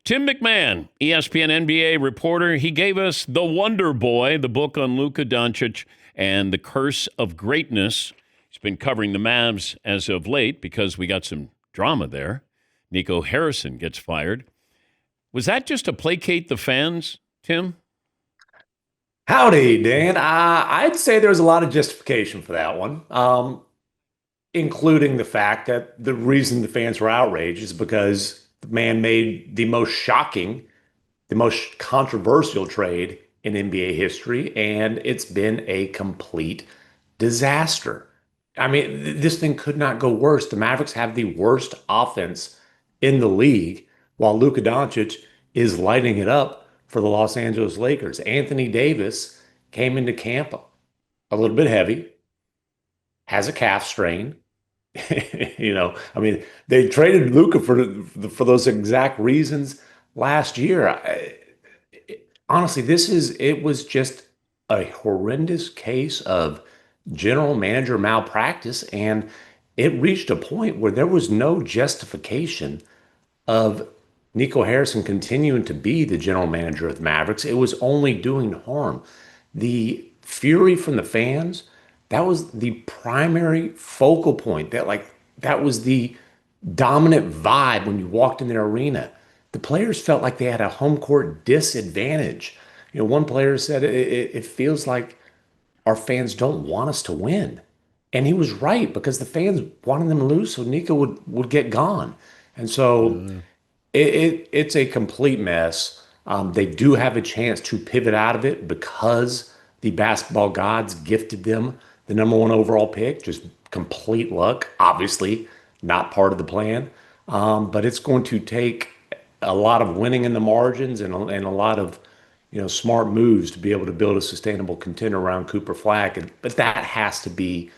Tim MacMahon, ESPN NBA reporter, he gave us The Wonder Boy, the book on Luka Doncic and the curse of greatness. He's been covering the Mavs as of late because we got some drama there. Nico Harrison gets fired. Was that just to placate the fans, Tim? Howdy, Dan. I'd say there's a lot of justification for that one, including the fact that the reason the fans were outraged is because the man made the most shocking, the most controversial trade in NBA history, and it's been a complete disaster. I mean, this thing could not go worse. The Mavericks have the worst offense in the league, while Luka Doncic is lighting it up for the Los Angeles Lakers. Anthony Davis came into camp a little bit heavy, has a calf strain. I mean, they traded Luka for those exact reasons last year. Honestly, it was just a horrendous case of general manager malpractice, and it reached a point where there was no justification of Nico Harrison continuing to be the general manager of the Mavericks. It was only doing harm. The fury from the fans, that was the primary focal point. That was the dominant vibe when you walked in their arena. The players felt like they had a home court disadvantage. One player said it feels like our fans don't want us to win. And he was right because the fans wanted them to lose so Nico would get gone. And so it's a complete mess. They do have a chance to pivot out of it because the basketball gods gifted them the number one overall pick. Just complete luck. Obviously, not part of the plan. But it's going to take a lot of winning in the margins and a lot of smart moves to be able to build a sustainable contender around Cooper Flag. But that has to be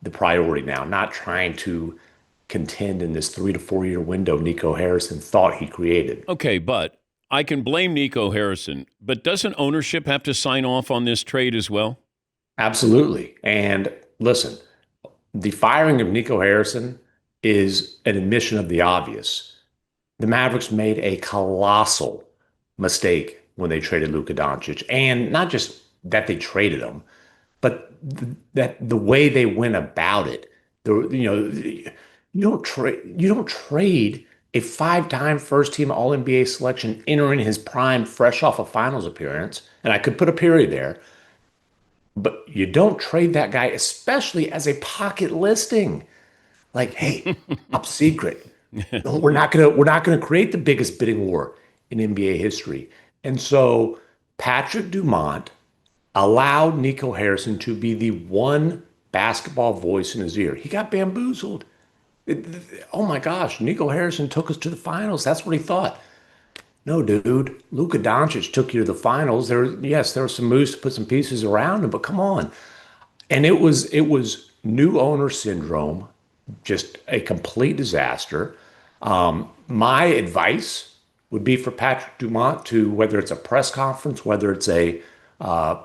the priority now, not trying to contend in this 3 to 4 year window Nico Harrison thought he created. Okay, but I can blame Nico Harrison, but doesn't ownership have to sign off on this trade as well? Absolutely. And listen, the firing of Nico Harrison is an admission of the obvious. The Mavericks made a colossal mistake when they traded Luka Doncic, and not just that they traded him, but that the way they went about it. You don't trade a five-time first-team All-NBA selection entering his prime, fresh off a finals appearance, and I could put a period there. But you don't trade that guy, especially as a pocket listing. Like, hey, top secret. No, we're not gonna create the biggest bidding war in NBA history. And so Patrick Dumont allowed Nico Harrison to be the one basketball voice in his ear. He got bamboozled. Oh my gosh, Nico Harrison took us to the finals. That's what he thought. No, dude. Luka Doncic took you to the finals. Yes, there were some moves to put some pieces around him, but come on. And it was new owner syndrome, just a complete disaster. My advice would be for Patrick Dumont to, whether it's a press conference, whether it's a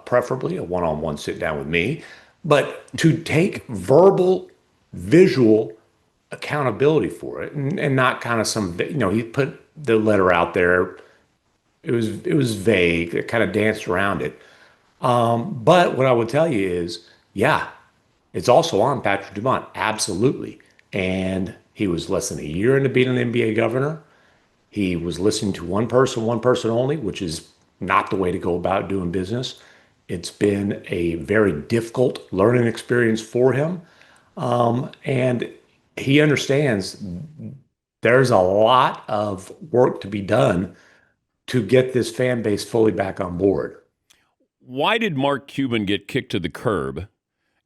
preferably a one-on-one sit down with me, but to take verbal, visual accountability for it, and not kind of he put the letter out there. It was vague. It kind of danced around it. But what I would tell you is, yeah, it's also on Patrick Dumont, absolutely. And he was less than a year into being an NBA governor. He was listening to one person only, which is not the way to go about doing business. It's been a very difficult learning experience for him. And he understands there's a lot of work to be done to get this fan base fully back on board. Why did Mark Cuban get kicked to the curb?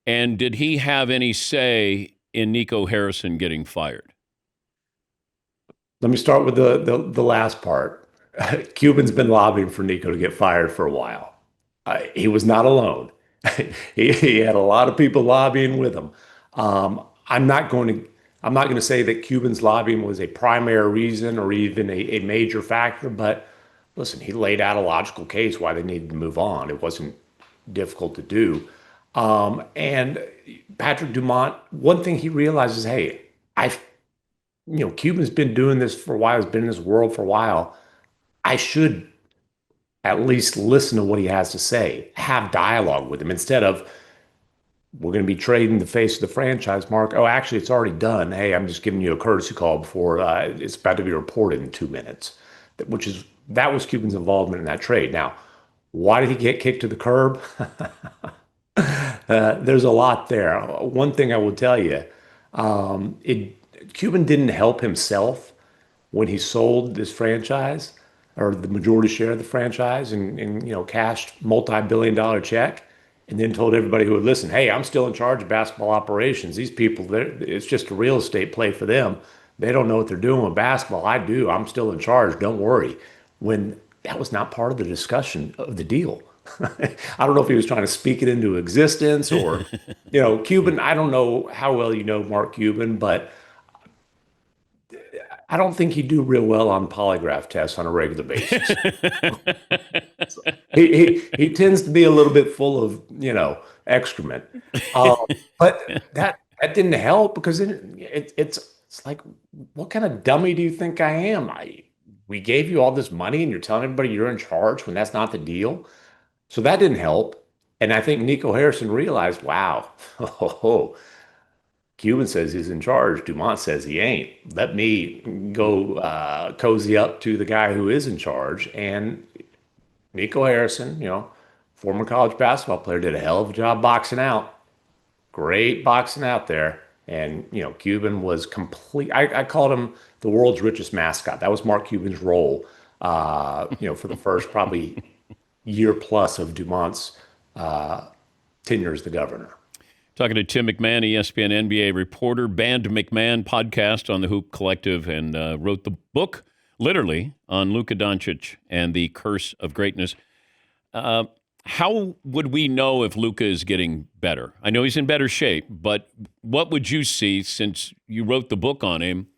And did he have any say in Nico Harrison getting fired? Let me start with the last part. Cuban's been lobbying for Nico to get fired for a while. He was not alone. He had a lot of people lobbying with him. I'm not going to I'm not going to say that Cuban's lobbying was a primary reason or even a major factor, but listen, he laid out a logical case why they needed to move on. It wasn't difficult to do. And Patrick Dumont, one thing he realizes, hey, I Cuban's been doing this for a while, has been in this world for a while. I should at least listen to what he has to say, have dialogue with him instead of we're going to be trading the face of the franchise, Mark. Oh, actually, it's already done. Hey, I'm just giving you a courtesy call before it's about to be reported in 2 minutes, that was Cuban's involvement in that trade. Now, why did he get kicked to the curb? There's a lot there. One thing I will tell you, Cuban didn't help himself when he sold this franchise or the majority share of the franchise and cashed multi-billion-dollar check and then told everybody who would listen, hey, I'm still in charge of basketball operations. These people, it's just a real estate play for them. They don't know what they're doing with basketball. I do. I'm still in charge. Don't worry. When that was not part of the discussion of the deal. I don't know if he was trying to speak it into existence or, Cuban. I don't know how well you know Mark Cuban, but I don't think he'd do real well on polygraph tests on a regular basis. He tends to be a little bit full of, excrement. Um, but that didn't help because it's like, what kind of dummy do you think I am? We gave you all this money and you're telling everybody you're in charge when that's not the deal. So that didn't help. And I think Nico Harrison realized, wow, oh, Cuban says he's in charge. Dumont says he ain't. Let me go cozy up to the guy who is in charge. And Nico Harrison, former college basketball player, did a hell of a job boxing out. Great boxing out there. And, Cuban was complete. I called him the world's richest mascot. That was Mark Cuban's role, for the first probably year plus of Dumont's tenure as the governor. Talking to Tim MacMahon, ESPN NBA reporter, banned MacMahon podcast on the Hoop Collective, and wrote the book, literally, on Luka Doncic and the curse of greatness. How would we know if Luka is getting better? I know he's in better shape, but what would you see since you wrote the book on him?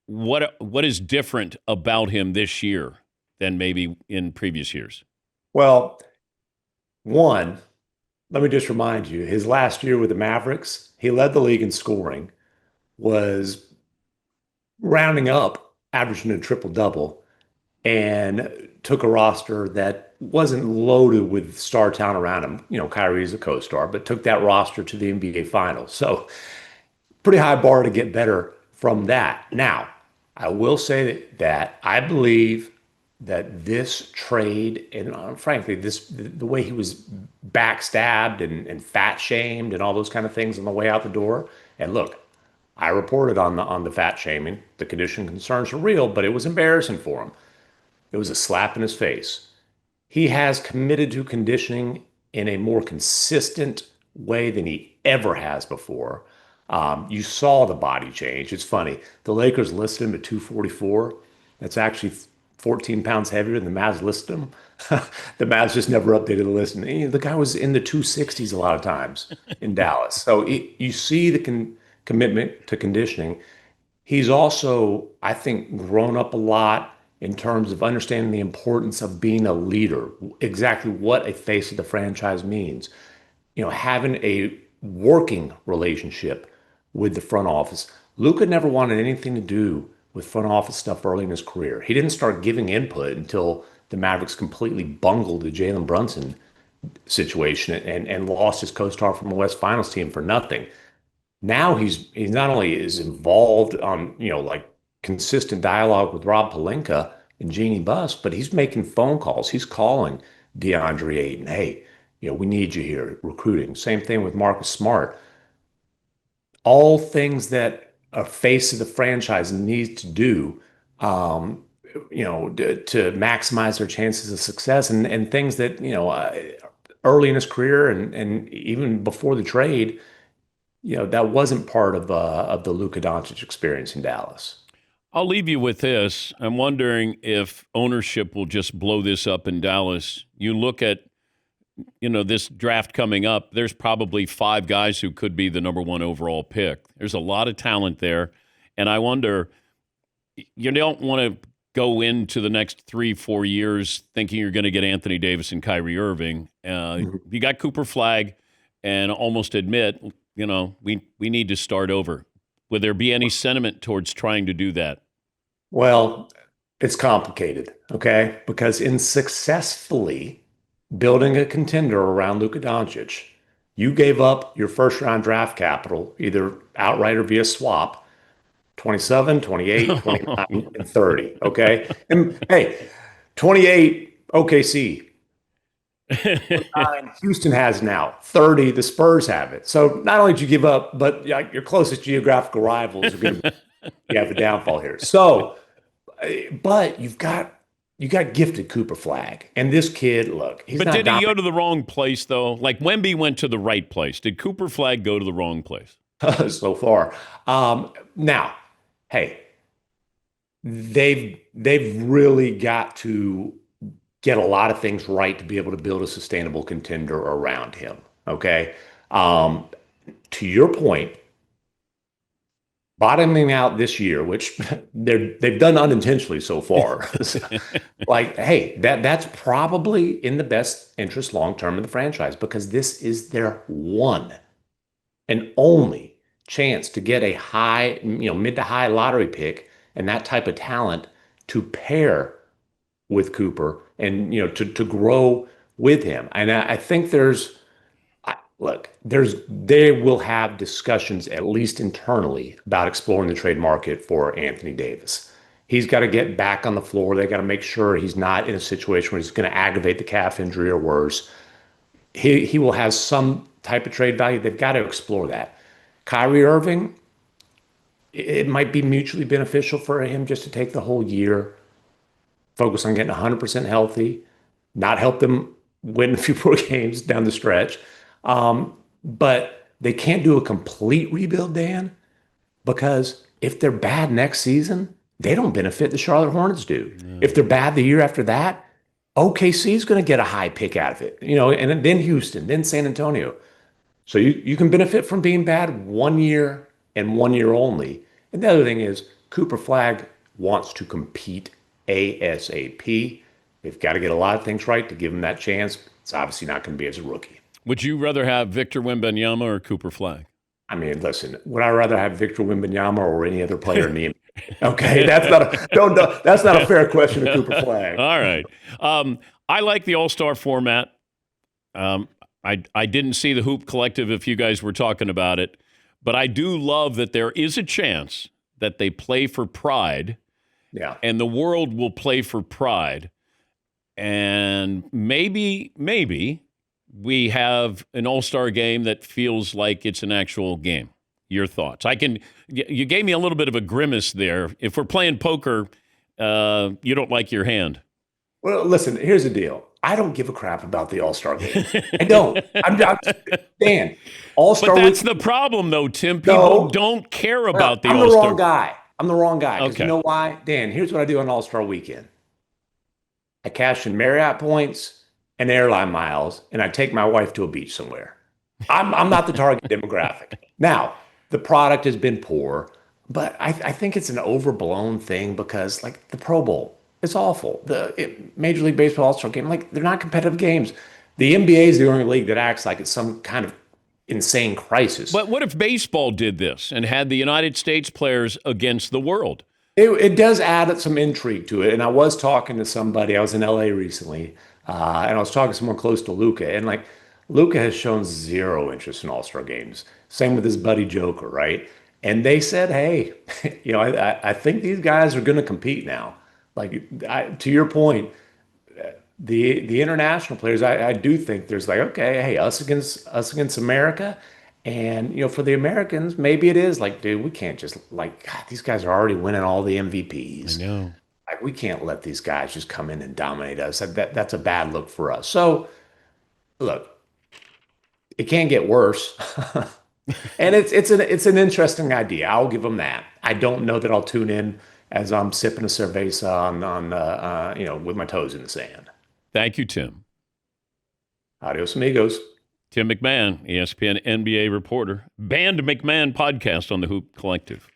What is different about him this year than maybe in previous years? Well, one, let me just remind you, his last year with the Mavericks, he led the league in scoring, was rounding up, averaging a triple double, and took a roster that wasn't loaded with star talent around him. Kyrie's a co-star, but took that roster to the NBA Finals. So pretty high bar to get better from that. Now, I will say that I believe that this trade and frankly the way he was backstabbed and fat shamed and all those kind of things on the way out the door. And look, I reported on the fat shaming. The condition concerns are real, but it was embarrassing for him. It was a slap in his face. He has committed to conditioning in a more consistent way than he ever has before. You saw the body change. It's funny. The Lakers listed him at 244. That's actually 14 pounds heavier than the Mavs listed him. The Mavs just never updated the list. And the guy was in the 260s a lot of times in Dallas. So you see the commitment to conditioning. He's also, I think, grown up a lot in terms of understanding the importance of being a leader, exactly what a face of the franchise means. Having a working relationship with the front office. Luka never wanted anything to do with front office stuff early in his career. He didn't start giving input until the Mavericks completely bungled the Jalen Brunson situation and lost his co-star from the West Finals team for nothing. Now he's not only is involved on, like consistent dialogue with Rob Pelinka and Jeannie Buss, but he's making phone calls. He's calling DeAndre Ayton. Hey, we need you here recruiting. Same thing with Marcus Smart. All things that a face of the franchise needs to do, to maximize their chances of success and things that, early in his career and even before the trade, that wasn't part of the Luka Doncic experience in Dallas. I'll leave you with this. I'm wondering if ownership will just blow this up in Dallas. You look at, this draft coming up, there's probably 5 guys who could be the number 1 overall pick. There's a lot of talent there. And I wonder, you don't want to go into the next 3-4 years thinking you're going to get Anthony Davis and Kyrie Irving. You got Cooper Flagg and almost admit, we need to start over. Would there be any sentiment towards trying to do that? Well, it's complicated, okay? Because in successfully building a contender around Luka Doncic, you gave up your first round draft capital, either outright or via swap, 27, 28, 29, and 30, okay? And hey, 28, OKC. 29, Houston has now. 30, the Spurs have it. So not only did you give up, but your closest geographical rivals are going to have a downfall here. So, but you got gifted Cooper Flag, and this kid, look, he's But not did he go dominant to the wrong place, though? Like Wemby went to the right place. Did Cooper Flag go to the wrong place? so far. Now, hey, they've really got to get a lot of things right to be able to build a sustainable contender around him. Okay. Um, to your point, bottoming out this year, which they've done unintentionally so far. Like, hey, that's probably in the best interest long term of the franchise because this is their one and only chance to get a high, mid to high lottery pick and that type of talent to pair with Cooper and to grow with him. And I think they will have discussions at least internally about exploring the trade market for Anthony Davis. He's got to get back on the floor. They got to make sure he's not in a situation where he's going to aggravate the calf injury or worse. He will have some type of trade value. They've got to explore that. Kyrie Irving, it might be mutually beneficial for him just to take the whole year, focus on getting 100% healthy, not help them win a few more games down the stretch. But they can't do a complete rebuild, Dan, because if they're bad next season, they don't benefit the Charlotte Hornets do. If they're bad the year after that, OKC is going to get a high pick out of it, and then Houston, then San Antonio. So you can benefit from being bad 1 year and 1 year only. And the other thing is Cooper Flag wants to compete ASAP. They've got to get a lot of things right to give him that chance. It's obviously not going to be as a rookie. Would you rather have Victor Wembanyama or Cooper Flag? I mean, listen, would I rather have Victor Wembanyama or any other player in the NBA? Okay, that's not a fair question to Cooper Flag. All right. I like the All-Star format. I didn't see the Hoop Collective if you guys were talking about it, but I do love that there is a chance that they play for pride. Yeah. And the world will play for pride. And maybe we have an all-star game that feels like it's an actual game. Your thoughts? You gave me a little bit of a grimace there. If we're playing poker, you don't like your hand. Well, listen, here's the deal. I don't give a crap about the All-Star game. I don't. Dan, All-Star But that's week, the problem, though, Tim. People don't care about the I'm All-Star. the wrong guy. I'm the wrong guy. Because Okay. you know why? Dan, here's what I do on All-Star weekend. I cash in Marriott points and airline miles, and I take my wife to a beach somewhere. I'm not the target demographic. Now, the product has been poor, but I think it's an overblown thing because, like, the Pro Bowl, it's awful. Major League Baseball All-Star game, like, they're not competitive games. The NBA is the only league that acts like it's some kind of insane crisis. But what if baseball did this and had the United States players against the world? It does add some intrigue to it. And I was talking to somebody, I was in LA recently, and I was talking to someone close to Luka. And like, Luka has shown zero interest in All-Star games. Same with his buddy Joker, right? And they said, hey, I think these guys are going to compete now. Like, to your point, the international players, I do think there's like, okay, hey, us against America. And, for the Americans, maybe it is like, dude, we can't just like, God, these guys are already winning all the MVPs. I know. Like, we can't let these guys just come in and dominate us. That's a bad look for us. So, look, it can get worse. And it's an interesting idea. I'll give them that. I don't know that I'll tune in as I'm sipping a cerveza on with my toes in the sand. Thank you, Tim. Adios, amigos. Tim MacMahon, ESPN NBA reporter. Banned MacMahon podcast on the Hoop Collective.